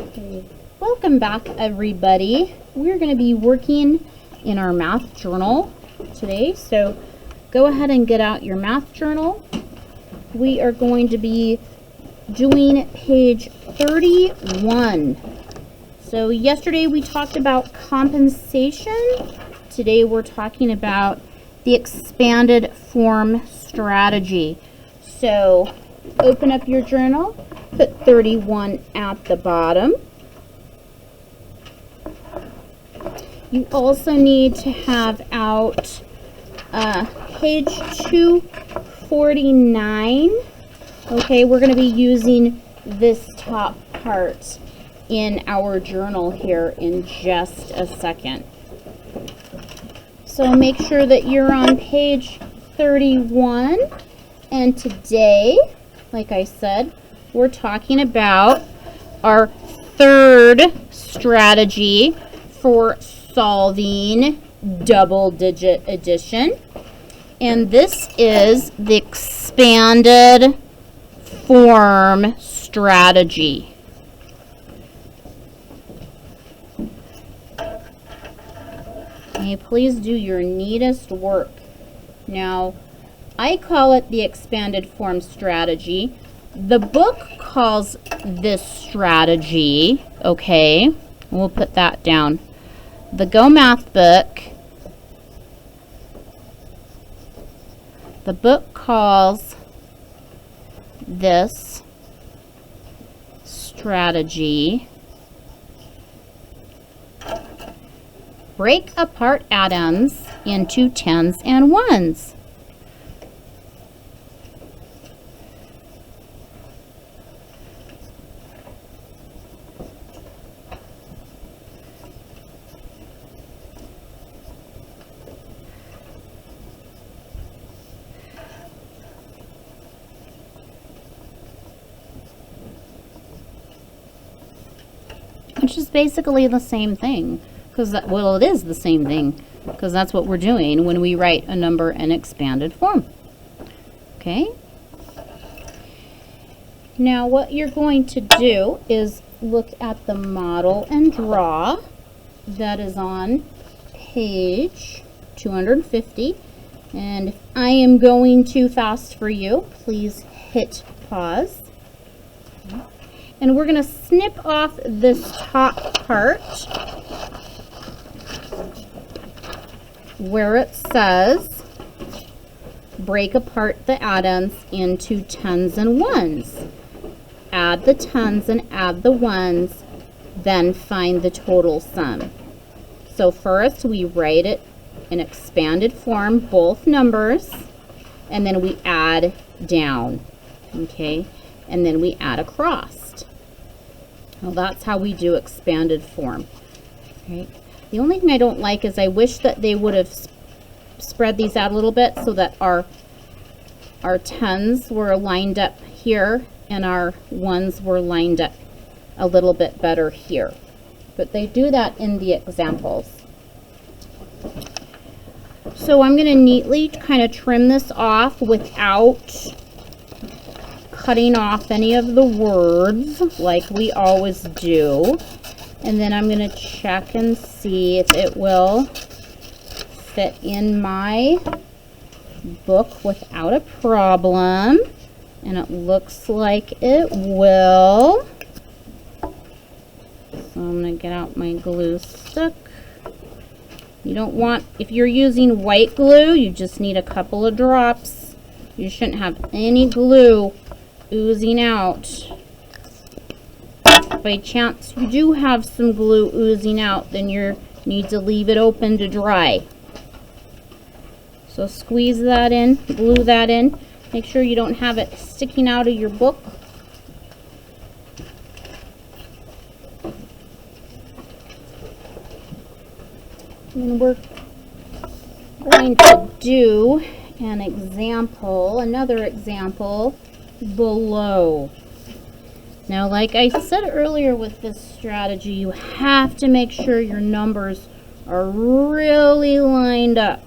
Okay. Welcome back, everybody. We're going to be working in our math journal today. So go ahead and get out your math journal. We are going to be doing page 31. So yesterday we talked about compensation. Today we're talking about the expanded form strategy. So open up your journal, put 31 at the bottom. You also need to have out page 249. Okay, we're going to be using this top part in our journal here in just a second. So make sure that you're on page 31. And today, like I said, we're talking about our third strategy for solving double-digit addition. And this is the expanded form strategy. Okay, please do your neatest work. Now, I call it the expanded form strategy. The book calls this strategy, okay, we'll put that down. The Go Math book, the book calls this strategy break apart atoms into tens and ones. Which is basically the same thing, because well, it is the same thing, because that's what we're doing when we write a number in expanded form. Okay. Now what you're going to do is look at the model and draw that is on page 250. And if I am going too fast for you, please hit pause. And we're going to snip off this top part where it says break apart the atoms into tens and ones. Add the tens and add the ones, then find the total sum. So first we write it in expanded form, both numbers, and then we add down, okay? And then we add across. Well, that's how we do expanded form. Right? The only thing I don't like is I wish that they would have spread these out a little bit so that our tens were lined up here and our ones were lined up a little bit better here. But they do that in the examples. So I'm going to neatly kind of trim this off without cutting off any of the words like we always do. And then I'm going to check and see if it will fit in my book without a problem. And it looks like it will. So I'm going to get out my glue stick. You don't want, if you're using white glue, you just need a couple of drops. You shouldn't have any glue oozing out. If by chance you do have some glue oozing out, then you need to leave it open to dry. So squeeze that in, glue that in. Make sure you don't have it sticking out of your book. And we're going to do an example, another example below. Now, like I said earlier with this strategy, you have to make sure your numbers are really lined up.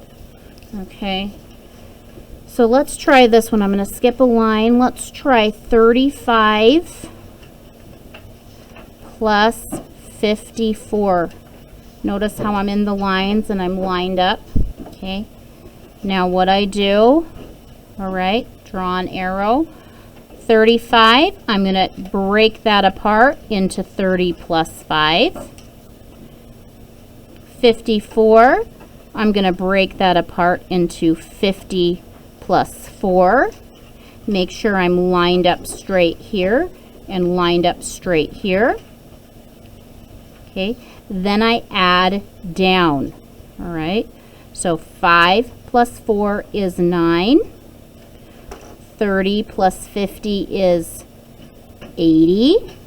Okay, so let's try this one. I'm going to skip a line. Let's try 35 plus 54. Notice how I'm in the lines and I'm lined up. Okay. Now what I do, all right, draw an arrow. 35, I'm going to break that apart into 30 plus 5. 54, I'm going to break that apart into 50 plus 4. Make sure I'm lined up straight here and lined up straight here. Okay, then I add down. All right, so 5 plus 4 is 9. 30 plus 50 is 80.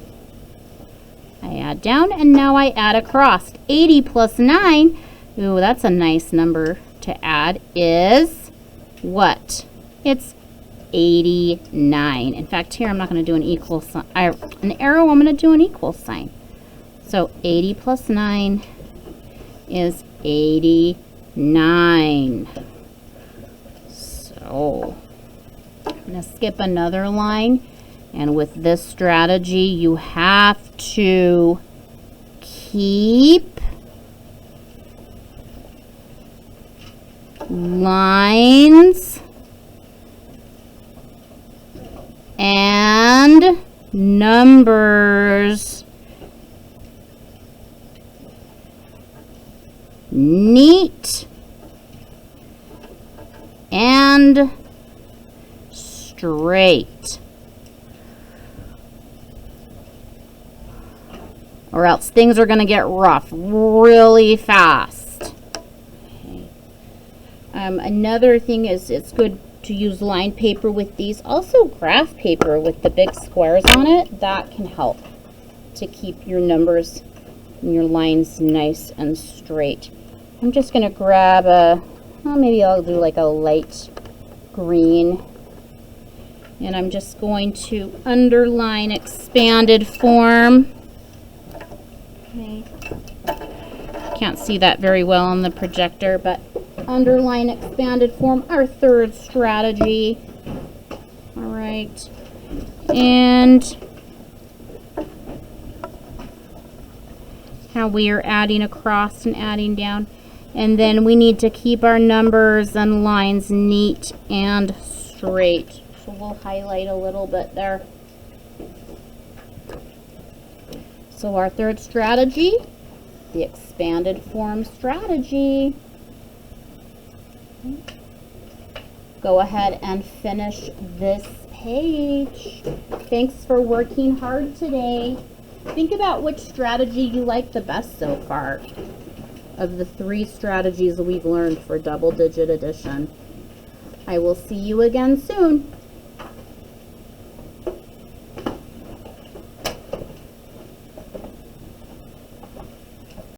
I add down, and now I add across. 80 plus 9, ooh, that's a nice number to add, is what? It's 89. In fact, here I'm not going to do an equal sign. An arrow, I'm going to do an equal sign. So 80 plus 9 is 89. So I'm going to skip another line. And with this strategy, you have to keep lines and numbers neat and straight, or else things are going to get rough really fast. Okay. Another thing is it's good to use lined paper with these. Also graph paper with the big squares on it. That can help to keep your numbers and your lines nice and straight. I'm just going to grab a, well, maybe I'll do like a light green. And I'm just going to underline expanded form. Okay. Can't see that very well on the projector, but underline expanded form, our third strategy. All right. And how we are adding across and adding down. And then we need to keep our numbers and lines neat and straight. So we'll highlight a little bit there. So our third strategy, the expanded form strategy. Go ahead and finish this page. Thanks for working hard today. Think about which strategy you like the best so far of the 3 strategies we've learned for double digit addition. I will see you again soon.